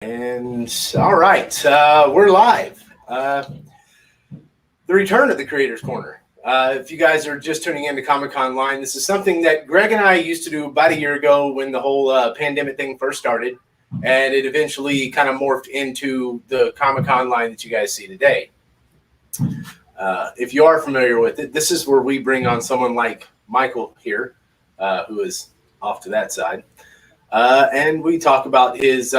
And all right, we're live. The return of the Creators Corner. If you guys are just tuning in to Comic-Con Line, this is something that Greg and I used to do about a year ago when the whole pandemic thing first started, and it eventually kind of morphed into the Comic-Con Line that you guys see today. If you are familiar with it, this is where we bring on someone like Michael here, who is off to that side. And we talk about his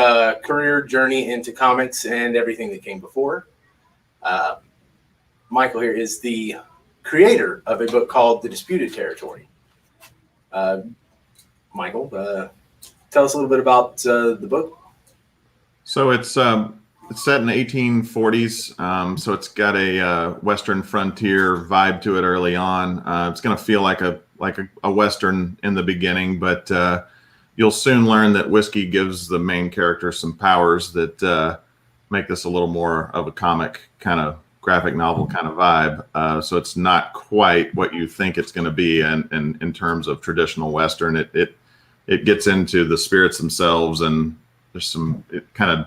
career journey into comics and everything that came before. Michael here is the creator of a book called The Disputed Territory. Michael, tell us a little bit about the book. So it's set in the 1840s. So it's got a Western frontier vibe to it early on. It's going to feel like a Western in the beginning, but you'll soon learn that whiskey gives the main character some powers that make this a little more of a comic kind of graphic novel kind of vibe. So it's not quite what you think it's going to be in terms of traditional Western. It gets into the spirits themselves, and it kind of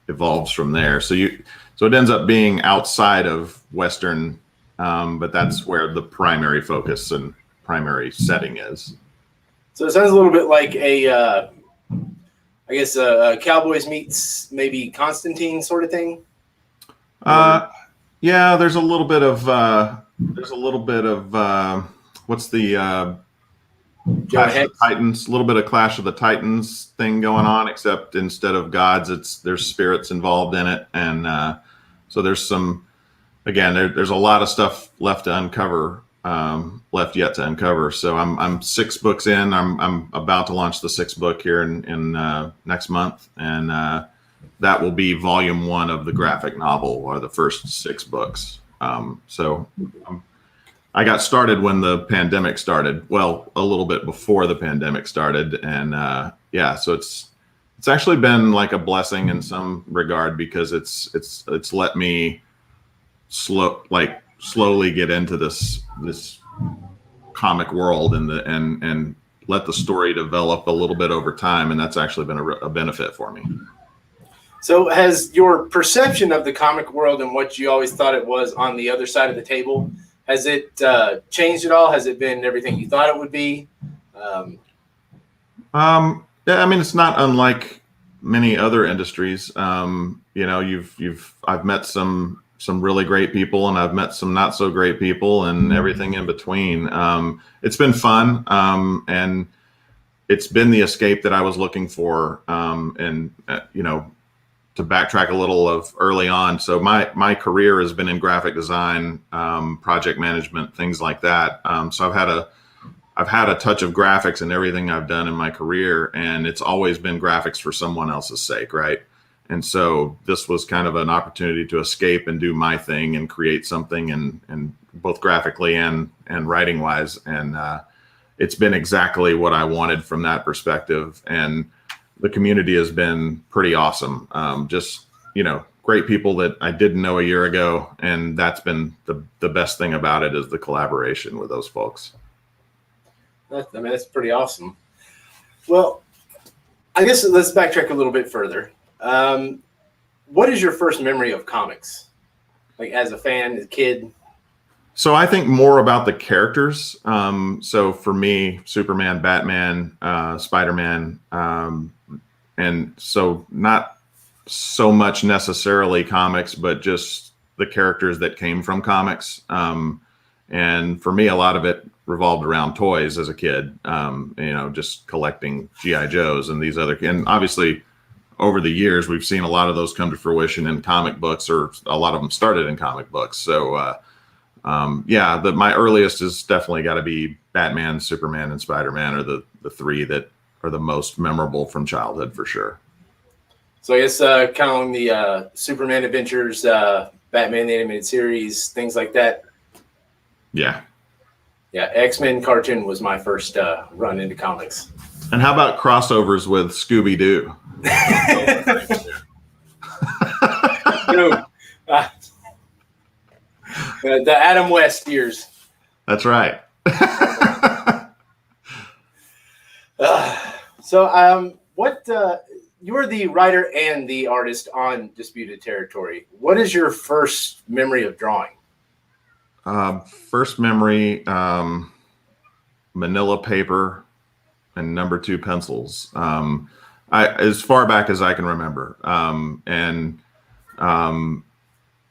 evolves from there. So it ends up being outside of Western, but that's where the primary focus and primary setting is. So it sounds a little bit like a Cowboys meets maybe Constantine sort of thing. Yeah, there's a little bit of what's the Clash of the Titans? A little bit of Clash of the Titans thing going on, except instead of gods, there's spirits involved in it, and so there's there's a lot of stuff left to uncover. Left yet to uncover. So I'm 6 books in. I'm about to launch the 6th book here in next month, and that will be volume 1 of the graphic novel, or the first 6 books. So I got started when the pandemic started. Well, a little bit before the pandemic started, and so it's actually been like a blessing in some regard, because it's let me slowly get into this comic world and let the story develop a little bit over time, and that's actually been a benefit for me. So has your perception of the comic world and what you always thought it was on the other side of the table, has it changed at all? Has it been everything you thought it would be? Yeah, I mean, it's not unlike many other industries. I've met some really great people, and I've met some not so great people, and everything in between. It's been fun, and it's been the escape that I was looking for. To backtrack a little of early on, so my career has been in graphic design, project management, things like that. So I've had a touch of graphics in everything I've done in my career, and it's always been graphics for someone else's sake, right? And so this was kind of an opportunity to escape and do my thing and create something, and both graphically and writing wise. And it's been exactly what I wanted from that perspective. And the community has been pretty awesome. Great people that I didn't know a year ago. And that's been the best thing about it, is the collaboration with those folks. That's pretty awesome. Well, I guess let's backtrack a little bit further. What is your first memory of comics? Like as a fan, as a kid? So I think more about the characters. So for me, Superman, Batman, Spider-Man, and so not so much necessarily comics, but just the characters that came from comics. And for me, a lot of it revolved around toys as a kid, just collecting G.I. Joes and these other, and obviously over the years, we've seen a lot of those come to fruition in comic books, or a lot of them started in comic books. So, my earliest has definitely got to be Batman, Superman, and Spider-Man are the 3 that are the most memorable from childhood, for sure. So I guess kind of the Superman adventures, Batman the animated series, things like that. Yeah. Yeah, X-Men cartoon was my first run into comics. And how about crossovers with Scooby-Doo? The Adam West years. That's right. So what you're the writer and the artist on Disputed Territory. What is your first memory of drawing? First memory, manila paper and number 2 pencils. As far back as I can remember.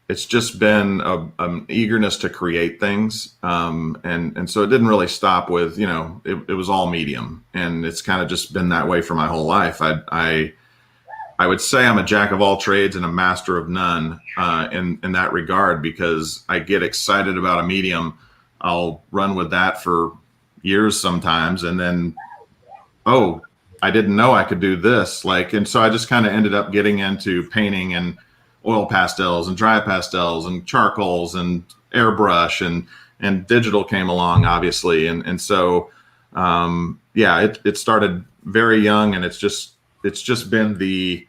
It's just been an eagerness to create things. And so it didn't really stop with, it was all medium, and it's kind of just been that way for my whole life. I would say I'm a jack of all trades and a master of none in that regard, because I get excited about a medium. I'll run with that for years sometimes. And then, oh, I didn't know I could do this. And so I just kind of ended up getting into painting and oil pastels and dry pastels and charcoals and airbrush, and digital came along, obviously. And so, it started very young, and it's just been the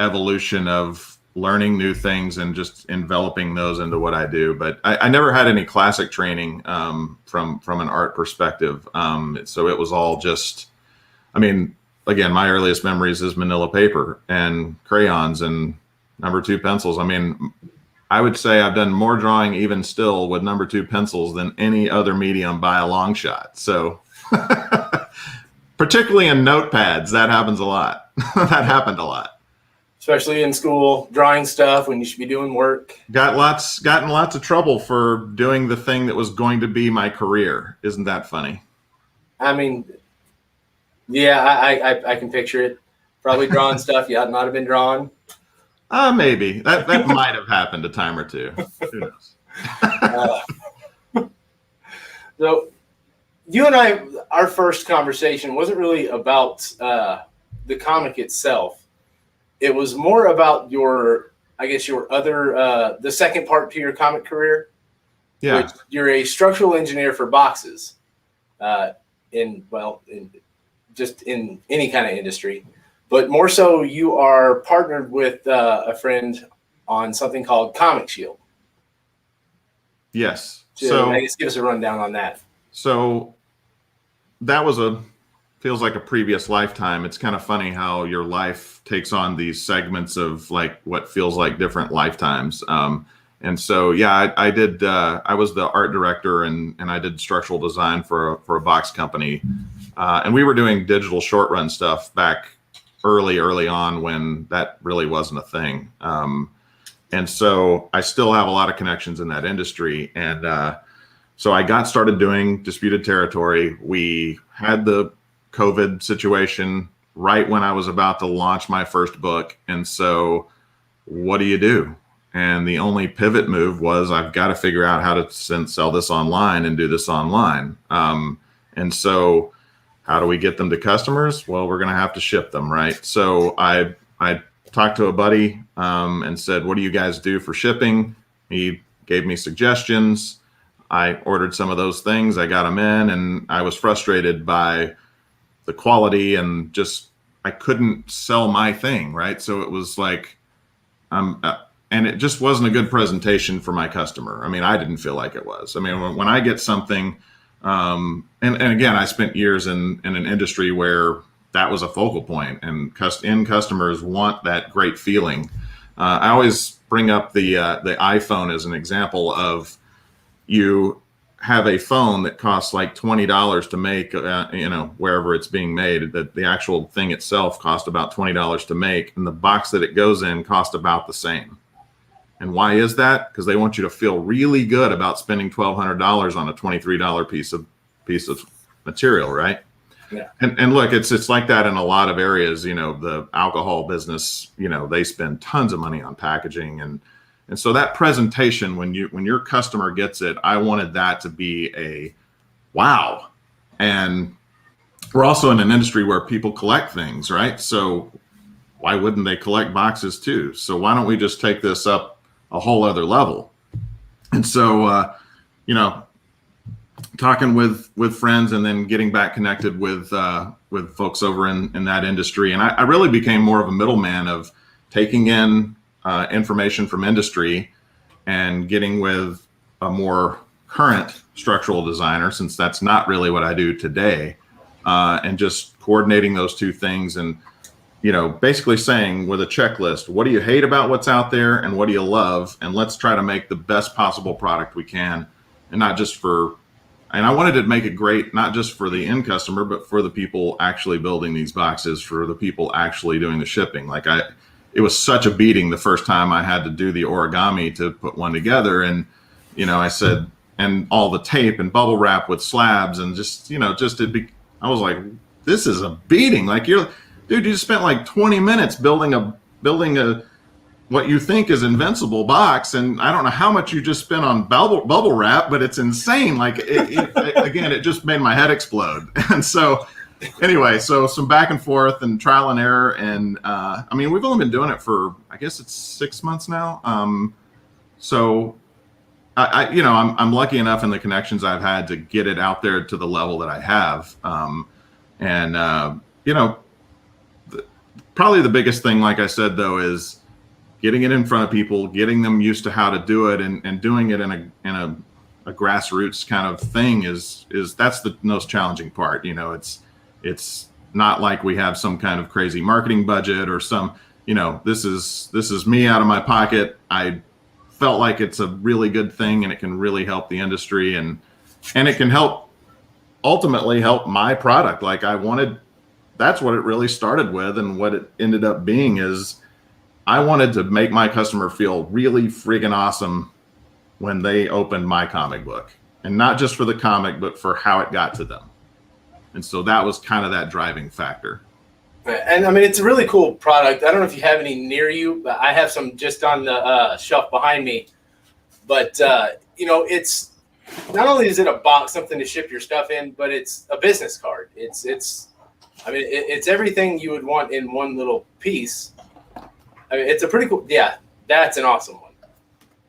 evolution of learning new things and just enveloping those into what I do. But I never had any classic training from an art perspective. So it was all just, again, my earliest memories is manila paper and crayons and number 2 pencils. I would say I've done more drawing even still with number 2 pencils than any other medium by a long shot. So particularly in notepads, that happens a lot. That happened a lot. Especially in school, drawing stuff when you should be doing work. Gotten lots of trouble for doing the thing that was going to be my career. Isn't that funny? Yeah, I can picture it. Probably drawing stuff you ought not have been drawing. Maybe. That might have happened a time or two. Who knows? So you and I, our first conversation wasn't really about the comic itself. It was more about your other, the second part to your comic career. Yeah. You're a structural engineer for boxes in any kind of industry. But more so, you are partnered with a friend on something called Comic Shield. Yes. So I guess give us a rundown on that. So that was feels like a previous lifetime. It's kind of funny how your life takes on these segments of what feels like different lifetimes. And so, yeah, I did. I was the art director and I did structural design for a box company. And we were doing digital short run stuff back early on when that really wasn't a thing. And so I still have a lot of connections in that industry. And so I got started doing Disputed Territory. We had the COVID situation right when I was about to launch my first book. And so what do you do? And the only pivot move was I've got to figure out how to sell this online and do this online. And so how do we get them to customers? Well, we're going to have to ship them, right? So I talked to a buddy and said, what do you guys do for shipping? He gave me suggestions. I ordered some of those things. I got them in, and I was frustrated by the quality and just I couldn't sell my thing, right? So it was and it just wasn't a good presentation for my customer. I didn't feel like it was. When I get something, and again, I spent years in an industry where that was a focal point, and end customers want that great feeling. I always bring up the iPhone as an example of you have a phone that costs like $20 to make, wherever it's being made, that the actual thing itself cost about $20 to make, and the box that it goes in cost about the same. And why is that? Because they want you to feel really good about spending $1,200 on a $23 piece of material, right? Yeah. And look, it's like that in a lot of areas. The alcohol business, they spend tons of money on packaging, and so that presentation, when your customer gets it, I wanted that to be a wow. And we're also in an industry where people collect things, right? So why wouldn't they collect boxes too? So why don't we just take this up a whole other level? And so, talking with friends and then getting back connected with folks over in that industry. And I really became more of a middleman of taking in information from industry and getting with a more current structural designer, since that's not really what I do today, and just coordinating those two things. And basically saying with a checklist, what do you hate about what's out there and what do you love? And let's try to make the best possible product we can. And not just and I wanted to make it great, not just for the end customer, but for the people actually building these boxes, for the people actually doing the shipping. It was such a beating the first time I had to do the origami to put one together. And, I said, and all the tape and bubble wrap with slabs and I was like, this is a beating. Dude, you spent like 20 minutes building a what you think is invincible box, and I don't know how much you just spent on bubble wrap, but it's insane. Again, it just made my head explode. And so, anyway, so some back and forth and trial and error, and we've only been doing it for, I guess it's 6 months now. So I'm lucky enough in the connections I've had to get it out there to the level that I have, probably the biggest thing, like I said, though, is getting it in front of people, getting them used to how to do it, and doing it in a grassroots kind of thing is that's the most challenging part. It's not like we have some kind of crazy marketing budget or some, this is me out of my pocket. I felt like it's a really good thing and it can really help the industry and it can ultimately help my product. That's what it really started with, and what it ended up being is I wanted to make my customer feel really friggin' awesome when they opened my comic book, and not just for the comic, but for how it got to them. And so that was kind of that driving factor. And it's a really cool product. I don't know if you have any near you, but I have some just on the shelf behind me. But, it's not only is it a box, something to ship your stuff in, but it's a business card. It's everything you would want in one little piece. It's a pretty cool, that's an awesome one.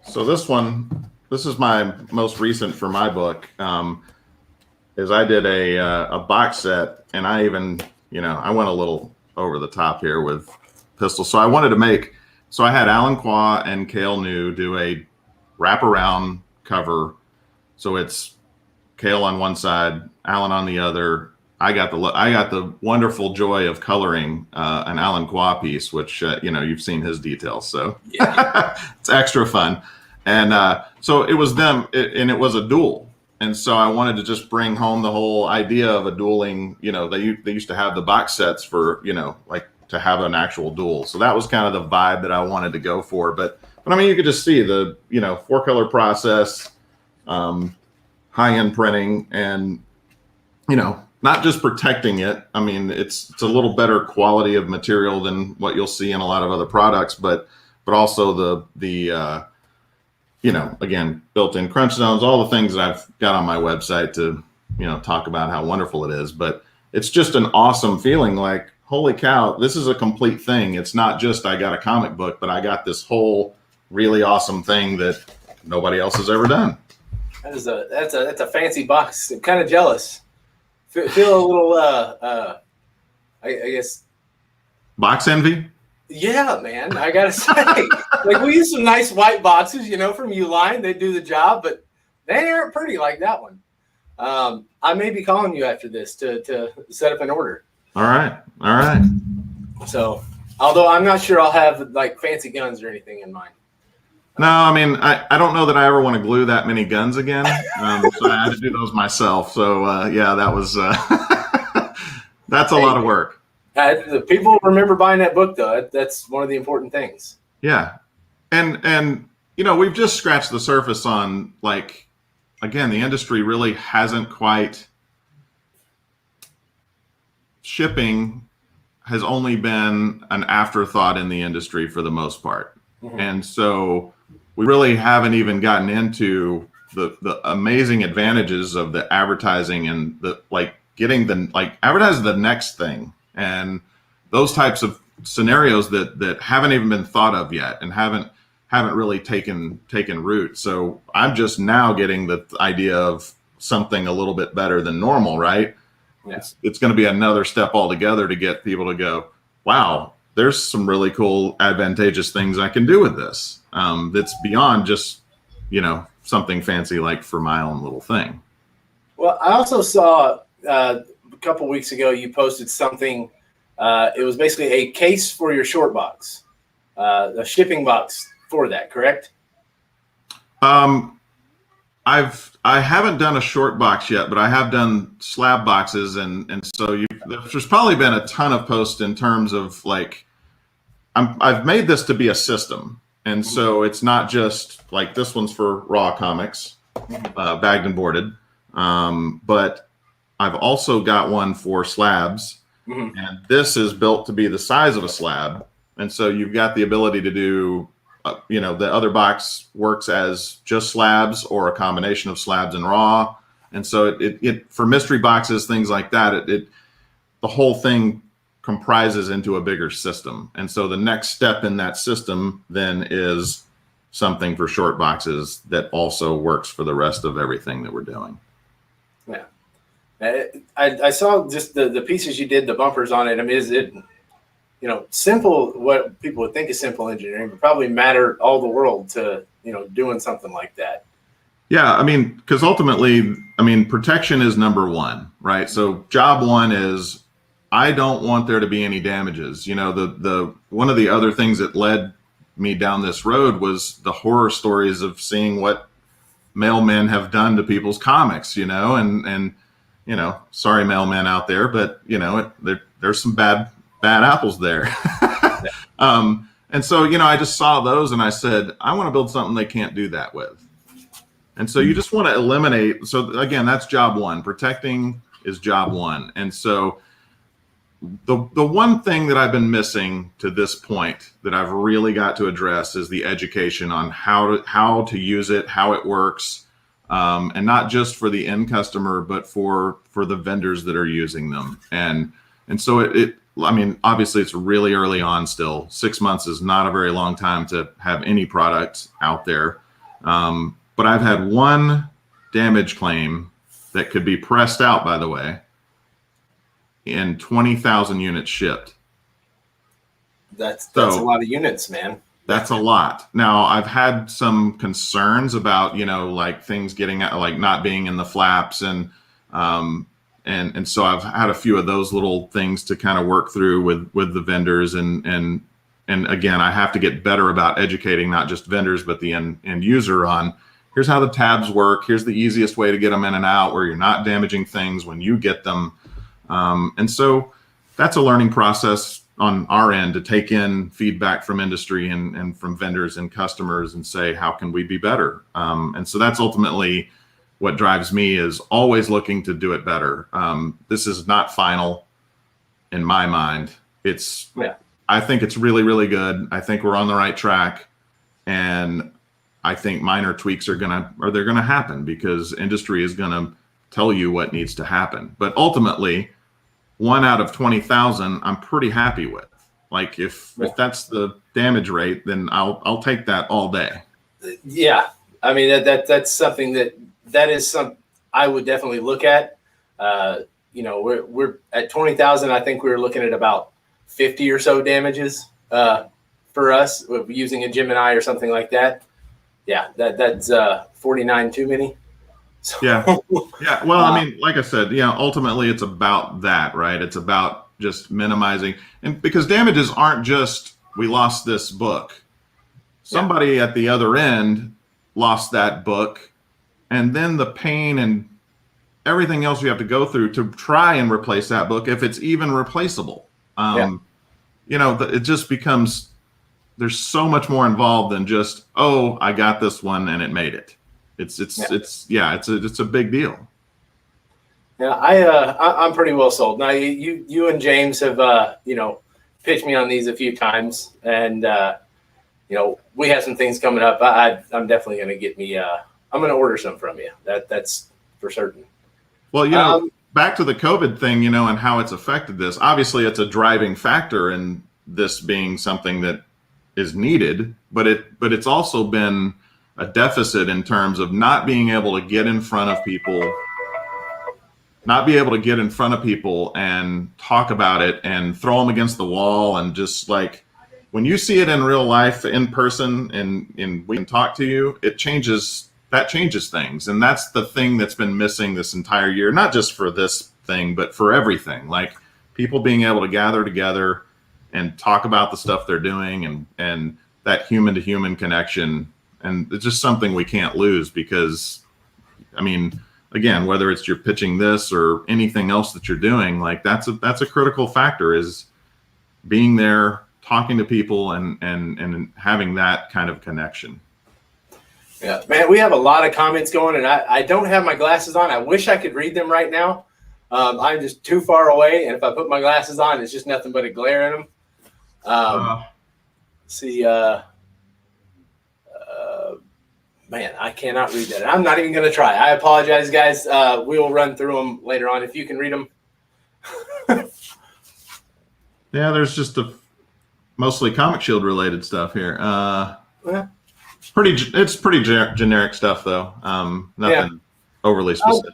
So this is my most recent for my book, is I did a box set, and I even, I went a little over the top here with Pistol. So I wanted to I had Alan Qua and Cale New do a wraparound cover. So it's Cale on one side, Alan on the other. I got the wonderful joy of coloring an Alan Qua piece, which you've seen his details, so yeah. It's extra fun. And so it was them, and it was a duel. And so I wanted to just bring home the whole idea of a dueling. They used to have the box sets for to have an actual duel. So that was kind of the vibe that I wanted to go for. But you could just see the 4-color process, high-end printing, and not just protecting it. It's a little better quality of material than what you'll see in a lot of other products, but also the again, built-in crunch zones, all the things that I've got on my website to, talk about how wonderful it is. But it's just an awesome feeling, like, holy cow, this is a complete thing. It's not just I got a comic book, but I got this whole really awesome thing that nobody else has ever done. That's a fancy box. I'm kind of jealous. Feel a little, I guess. Box envy? Yeah, man. I got to say. We use some nice white boxes, from Uline. They do the job, but they aren't pretty like that one. I may be calling you after this to set up an order. All right. So, although I'm not sure I'll have, fancy guns or anything in mind. No, I don't know that I ever want to glue that many guns again. So I had to do those myself. So that was that's a lot of work. The people remember buying that book, though. That's one of the important things. Yeah, and we've just scratched the surface on again, the industry really hasn't quite. Shipping has only been an afterthought in the industry for the most part, and so. We really haven't even gotten into the amazing advantages of the advertising and getting advertise the next thing and those types of scenarios that haven't even been thought of yet and haven't really taken root. So I'm just now getting the idea of something a little bit better than normal, right? Yeah. It's going to be another step altogether to get people to go, wow, there's some really cool, advantageous things I can do with this. That's beyond just, something fancy for my own little thing. Well, I also saw a couple weeks ago you posted something It was basically a case for your short box, a shipping box for that, correct? I haven't done a short box yet, but I have done slab boxes, and so there's probably been a ton of posts in terms of like I've made this to be a system, and so it's not just like this one's for raw comics, bagged and boarded, but I've also got one for slabs, and this is built to be the size of a slab, and so you've got the ability to do. The other box works as just slabs or a combination of slabs and raw. And so it for mystery boxes, things like that, the whole thing comprises into a bigger system. And so the next step in that system then is something for short boxes that also works for the rest of everything that we're doing. Yeah. I saw just the pieces you did, the bumpers on it. I mean, is it, simple, what people would think is simple engineering, but probably matter all the world to, doing something like that. Yeah. I mean, because ultimately, protection is number one, right? So job one is I don't want there to be any damages. The one of the other things that led me down this road was the horror stories of seeing what mailmen have done to people's comics, and sorry, mailmen out there, but there's some bad apples there. And so, I just saw those and I said, I want to build something they can't do that with. And so you just want to eliminate. So again, that's job one. Protecting is job one. And so the one thing that I've been missing to this point that I've really got to address is the education on how to use it, how it works. And not just for the end customer, but for the vendors that are using them. And so obviously it's really early on still. 6 months is not a very long time to have any product out there. But I've had one damage claim that could be pressed out, by the way, in 20,000 units shipped. That's a lot of units, man. That's a lot. Now, I've had some concerns about, like things getting like not being in the flaps and so I've had a few of those little things to kind of work through with the vendors and again, I have to get better about educating not just vendors but the end user on here's how the tabs work, here's the easiest way to get them in and out where you're not damaging things when you get them. And so that's a learning process on our end to take in feedback from industry and from vendors and customers and say, how can we be better? And so that's ultimately what drives me is always looking to do it better. This is not final in my mind. I think it's really, really good. I think we're on the right track. And I think minor tweaks they're going to happen because industry is going to tell you what needs to happen. But ultimately, 1 out of 20,000, I'm pretty happy with. Like if that's the damage rate, then I'll take that all day. Yeah, I mean that's something that is some I would definitely look at. We're at 20,000. I think we were looking at about 50 or so damages for us using a Gemini or something like that. Yeah, that's 49 too many. So, yeah. Well, like I said, ultimately it's about that, right? It's about just minimizing, and because damages aren't just we lost this book. Somebody at the other end lost that book, and then the pain and everything else you have to go through to try and replace that book, if it's even replaceable. It just becomes there's so much more involved than just I got this one and it made it. It's a big deal. Yeah, I'm pretty well sold. Now you and James have pitched me on these a few times, and we have some things coming up. I'm definitely going to get me. I'm going to order some from you. That's for certain. Well, back to the COVID thing, and how it's affected this. Obviously, it's a driving factor in this being something that is needed, but it's also been a deficit in terms of not being able to get in front of people, and talk about it and throw them against the wall. And just like when you see it in real life in person and we can talk to you, that changes things. And that's the thing that's been missing this entire year, not just for this thing, but for everything. Like people being able to gather together and talk about the stuff they're doing, and that human to human connection. And it's just something we can't lose, because I mean, again, whether it's you're pitching this or anything else that you're doing, like that's a critical factor, is being there, talking to people, and having that kind of connection. Yeah, man, we have a lot of comments going, and I don't have my glasses on. I wish I could read them right now. I'm just too far away, and if I put my glasses on, it's just nothing but a glare in them. See, man, I cannot read that. I'm not even going to try. I apologize, guys. We will run through them later on if you can read them. Yeah, there's just mostly Comic Shield related stuff here. It's pretty generic stuff, though. Nothing overly specific.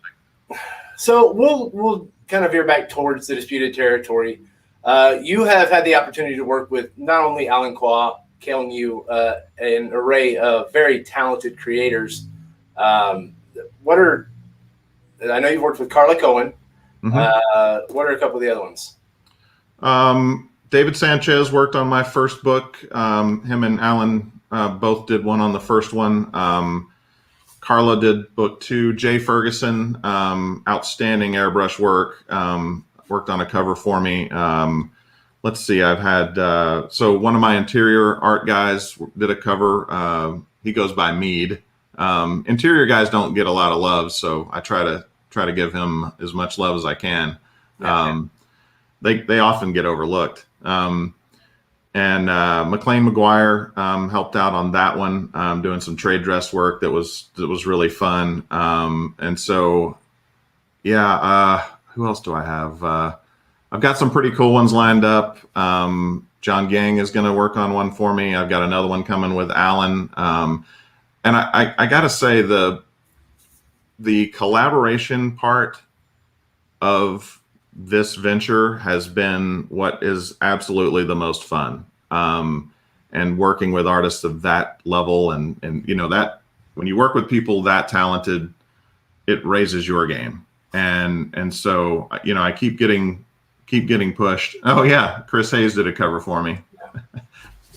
So we'll kind of veer back towards the disputed territory. You have had the opportunity to work with not only Alan Qua, killing you an array of very talented creators. I know you've worked with Carla Cohen. Mm-hmm. What are a couple of the other ones? David Sanchez worked on my first book. Him and Alan both did one on the first one. Carla did book 2. Jay Ferguson, outstanding airbrush work, worked on a cover for me. Let's see, I've had, so one of my interior art guys did a cover. He goes by Mead. Interior guys don't get a lot of love, so I try to give him as much love as I can. They often get overlooked. And McLean McGuire helped out on that one, doing some trade dress work that was really fun. And so, who else do I have? I've got some pretty cool ones lined up. John Gang is going to work on one for me. I've got another one coming with Alan. And I got to say, the collaboration part of this venture has been what is absolutely the most fun. And working with artists of that level, and that when you work with people that talented, it raises your game. And so, I keep getting pushed. Oh yeah, Chris Hayes did a cover for me.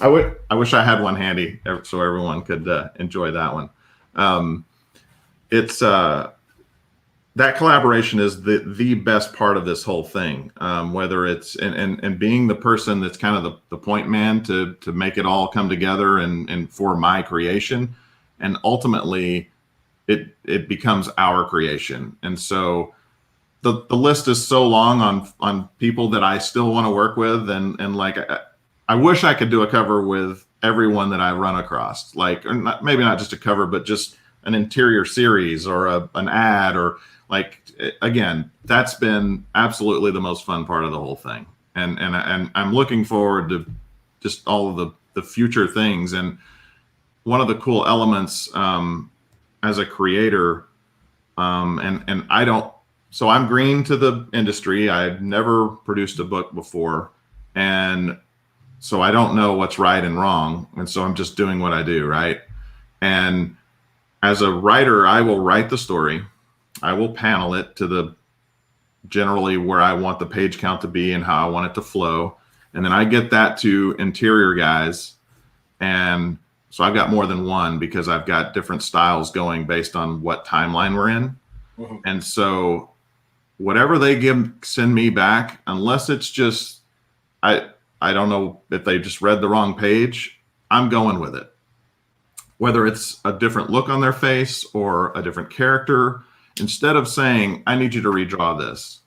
I wish I had one handy so everyone could enjoy that one. It's that collaboration is the best part of this whole thing. Whether it's and being the person that's kind of the point man to make it all come together and for my creation, and ultimately it becomes our creation. And so the list is so long on people that I still want to work with, and like I wish I could do a cover with everyone that I run across, like, or not, maybe not just a cover, but just an interior series or an ad, or like, again, that's been absolutely the most fun part of the whole thing. And I'm looking forward to just all of the future things. And one of the cool elements as a creator, and I don't, so I'm green to the industry. I've never produced a book before. And so I don't know what's right and wrong. And so I'm just doing what I do, right? And as a writer, I will write the story. I will panel it to generally where I want the page count to be and how I want it to flow. And then I get that to interior guys. And so I've got more than one, because I've got different styles going based on what timeline we're in. Mm-hmm. And so whatever they send me back, unless it's just, I don't know if they just read the wrong page, I'm going with it. Whether it's a different look on their face or a different character, instead of saying, I need you to redraw this,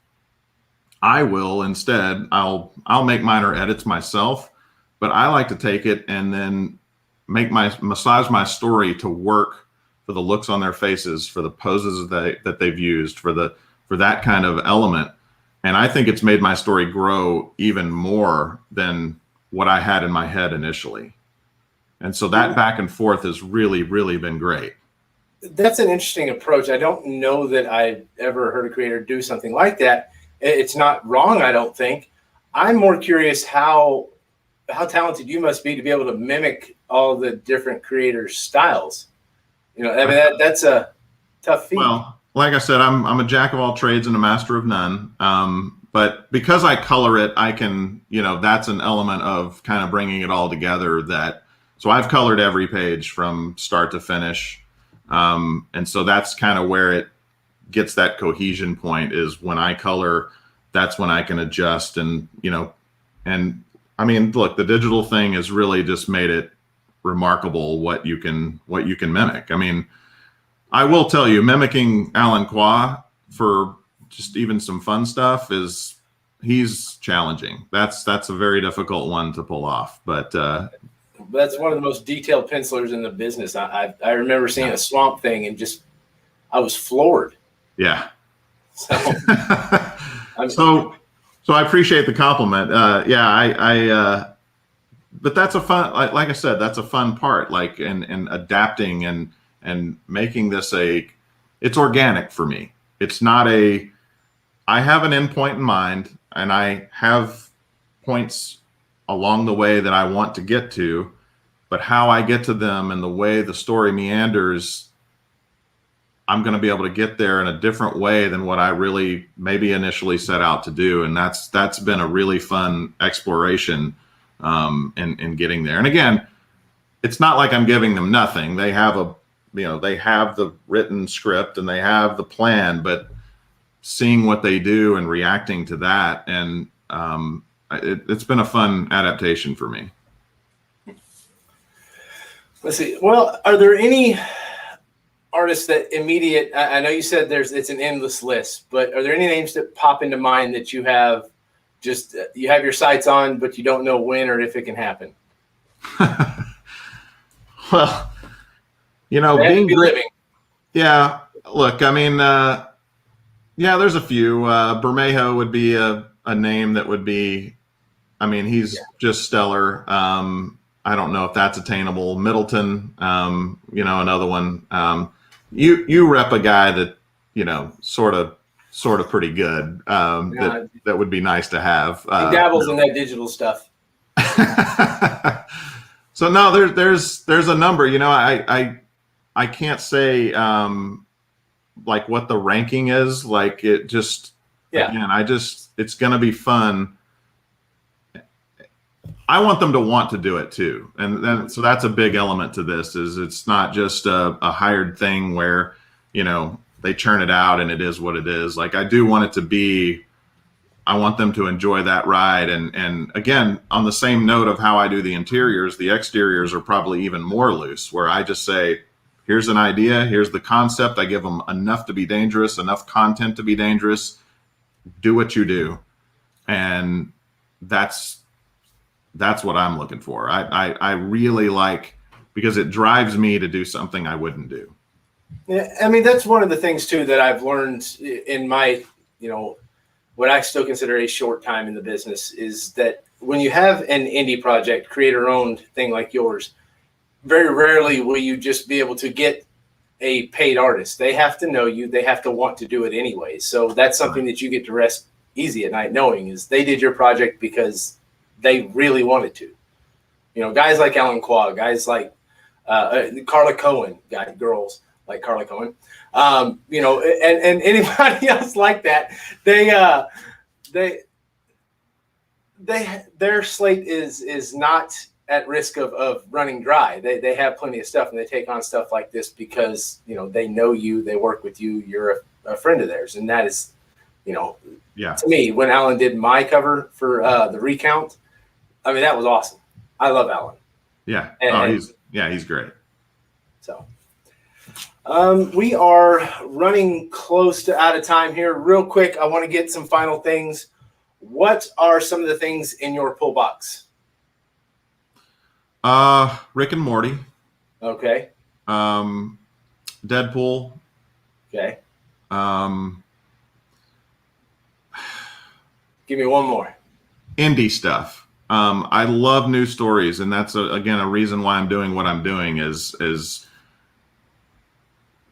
I will instead, I'll make minor edits myself, but I like to take it and then massage my story to work for the looks on their faces, for the poses that they've used, for that kind of element. And I think it's made my story grow even more than what I had in my head initially. And so that back and forth has really, really been great. That's an interesting approach. I don't know that I've ever heard a creator do something like that. It's not wrong, I don't think. I'm more curious how talented you must be to be able to mimic all the different creators' styles. I mean, that's a tough feat. Well, like I said, I'm a jack of all trades and a master of none. but because I color it, I can, that's an element of kind of bringing it all together. So I've colored every page from start to finish. And so that's kind of where it gets that cohesion point, is when I color, that's when I can adjust. And, and I mean, look, the digital thing has really just made it remarkable what you can mimic. I mean, I will tell you, mimicking Alan Qua for just even some fun stuff he's challenging. That's a very difficult one to pull off, but that's one of the most detailed pencilers in the business. I remember seeing a Swamp Thing and I was floored. Yeah. So, so I appreciate the compliment. But that's a fun, like I said, that's a fun part, like, and adapting and making this it's organic for me. It's not I have an endpoint in mind, and I have points along the way that I want to get to, but how I get to them and the way the story meanders, I'm going to be able to get there in a different way than what I really maybe initially set out to do. And that's been a really fun exploration in getting there. And again, it's not like I'm giving them nothing. They have they have the written script and they have the plan, but seeing what they do and reacting to that, and it's been a fun adaptation for me. Let's see. Well, are there any artists that I know you said it's an endless list, but are there any names that pop into mind that you have you have your sights on, but you don't know when or if it can happen? Well, being living. Yeah. Look, I mean, there's a few. Bermejo would be a name that would be, I mean, he's just stellar. I don't know if that's attainable. Middleton, another one. You rep a guy that, sort of pretty good. That would be nice to have. He dabbles in that digital stuff. So no, there's a number. I can't say like what the ranking is. Like, it just again, it's going to be fun. I want them to want to do it too, and then so that's a big element to this. Is it's not just a hired thing where they churn it out and it is what it is. Like, I do want it to be. I want them to enjoy that ride, and again, on the same note of how I do the interiors, the exteriors are probably even more loose, where I just say, here's an idea, here's the concept. I give them enough to be dangerous, enough content to be dangerous. Do what you do, and that's what I'm looking for. I really like, because it drives me to do something I wouldn't do. Yeah, I mean, that's one of the things too that I've learned in my, what I still consider a short time in the business, is that when you have an indie project, creator-owned thing like yours, very rarely will you just be able to get a paid artist. They have to know you. They have to want to do it anyway. So that's something that you get to rest easy at night knowing, is they did your project because they really wanted to. Guys like Alan Qua, guys like Carla Cohen, girls like Carla Cohen, and anybody else like that, their slate is not at risk of running dry. They have plenty of stuff, and they take on stuff like this because they know you, they work with you, you're a friend of theirs, and that is, to me, when Alan did my cover for the Recount, I mean, that was awesome. I love Alan. Yeah. He's great. So, we are running close to out of time here. Real quick, I want to get some final things. What are some of the things in your pull box? Rick and Morty. Okay. Deadpool. Okay. Give me one more. Indie stuff. I love new stories, and that's again a reason why I'm doing what I'm doing. Is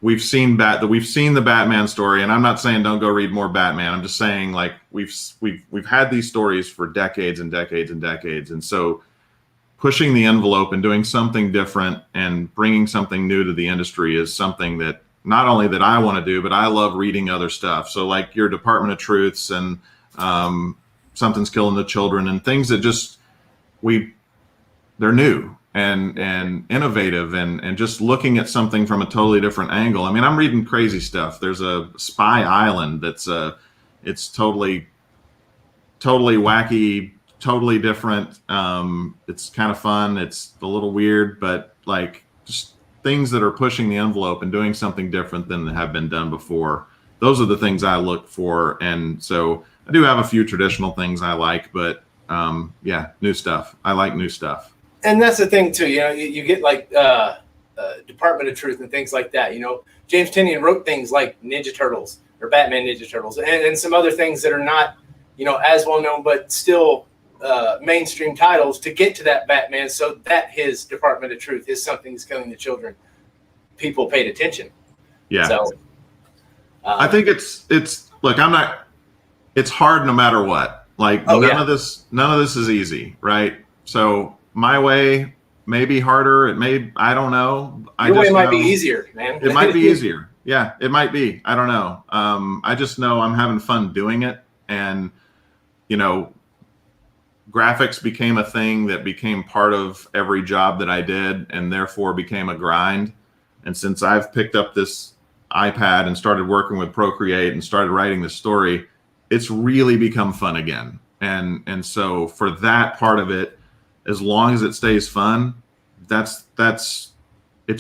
we've seen the Batman story, and I'm not saying don't go read more Batman. I'm just saying, like, we've had these stories for decades and decades and decades, and so pushing the envelope and doing something different and bringing something new to the industry is something that not only that I want to do, but I love reading other stuff. So like your Department of Truths and Something's killing the children, and things that just they're new and innovative, and just looking at something from a totally different angle. I mean, I'm reading crazy stuff. There's a Spy Island that's it's totally wacky, totally different. It's kind of fun. It's a little weird, but like just things that are pushing the envelope and doing something different than have been done before. Those are the things I look for. And so I do have a few traditional things I like, but yeah, new stuff. I like new stuff. And that's the thing too. You get like Department of Truth and things like that. James Tynion wrote things like Ninja Turtles or Batman Ninja Turtles and some other things that are not, as well known, but still mainstream titles to get to that Batman, so that his Department of Truth, his Something's Killing the Children, people paid attention. Yeah. So I think it's look, it's hard no matter what. Like none of this is easy, right? So my way may be harder. I don't know. Your way might be easier, man. It might be easier. Yeah, it might be. I don't know. I just know I'm having fun doing it. And, graphics became a thing that became part of every job that I did, and therefore became a grind. And since I've picked up this iPad and started working with Procreate and started writing this story, it's really become fun again. And so for that part of it, as long as it stays fun, it's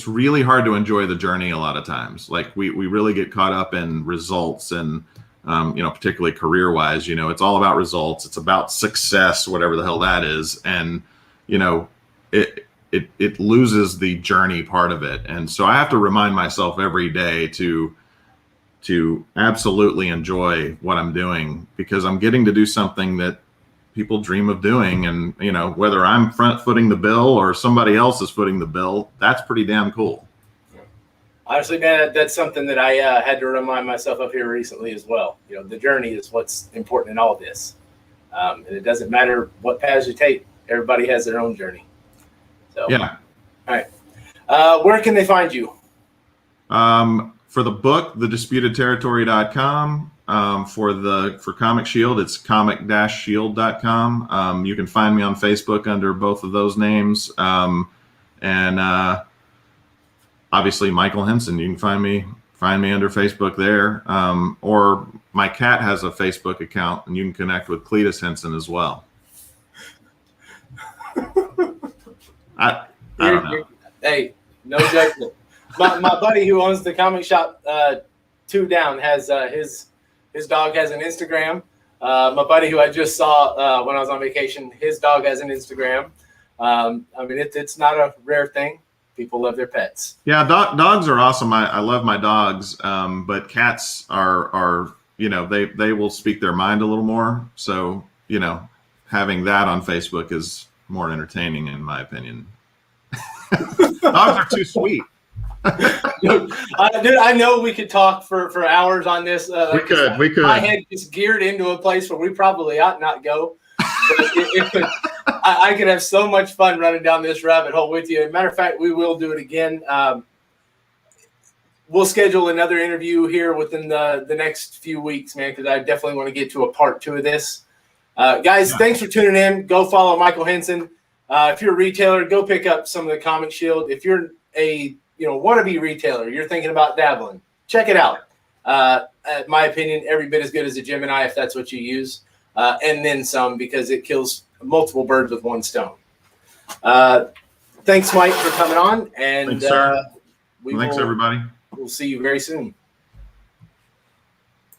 really hard to enjoy the journey a lot of times. Like we really get caught up in results and, particularly career-wise, it's all about results. It's about success, whatever the hell that is. And, it loses the journey part of it. And so I have to remind myself every day to absolutely enjoy what I'm doing, because I'm getting to do something that people dream of doing. And, whether I'm front-footing the bill or somebody else is footing the bill, that's pretty damn cool. Honestly, man, that's something that I had to remind myself of here recently as well. The journey is what's important in all this. And it doesn't matter what paths you take. Everybody has their own journey. So, yeah. All right. Where can they find you? For the book, thedisputedterritory.com. For Comic Shield, it's comic-shield.com. You can find me on Facebook under both of those names. Obviously Michael Hinson. You can find me under Facebook there. Or my cat has a Facebook account, and you can connect with Cletus Hinson as well. I don't know. Hey, no judgment. my buddy who owns the comic shop 2 Down has his dog has an Instagram. My buddy who I just saw when I was on vacation, his dog has an Instagram. It's not a rare thing. People love their pets. Yeah, dogs are awesome. I love my dogs, but cats are they will speak their mind a little more. So having that on Facebook is more entertaining, in my opinion. Dogs are too sweet. Dude, I know we could talk for hours on this. We could. My head is geared into a place where we probably ought not go. I could have so much fun running down this rabbit hole with you. As a matter of fact, we will do it again. We'll schedule another interview here within the next few weeks, man, because I definitely want to get to a part 2 of this. Guys, Thanks for tuning in. Go follow Michael Hinson. If you're a retailer, go pick up some of the Comic Shield. If you're a wannabe retailer, you're thinking about dabbling, check it out. In my opinion, every bit as good as a Gemini if that's what you use, and then some, because it kills multiple birds with one stone. Thanks, Mike, for coming on. And thanks, sir. Thanks, everybody. We'll see you very soon.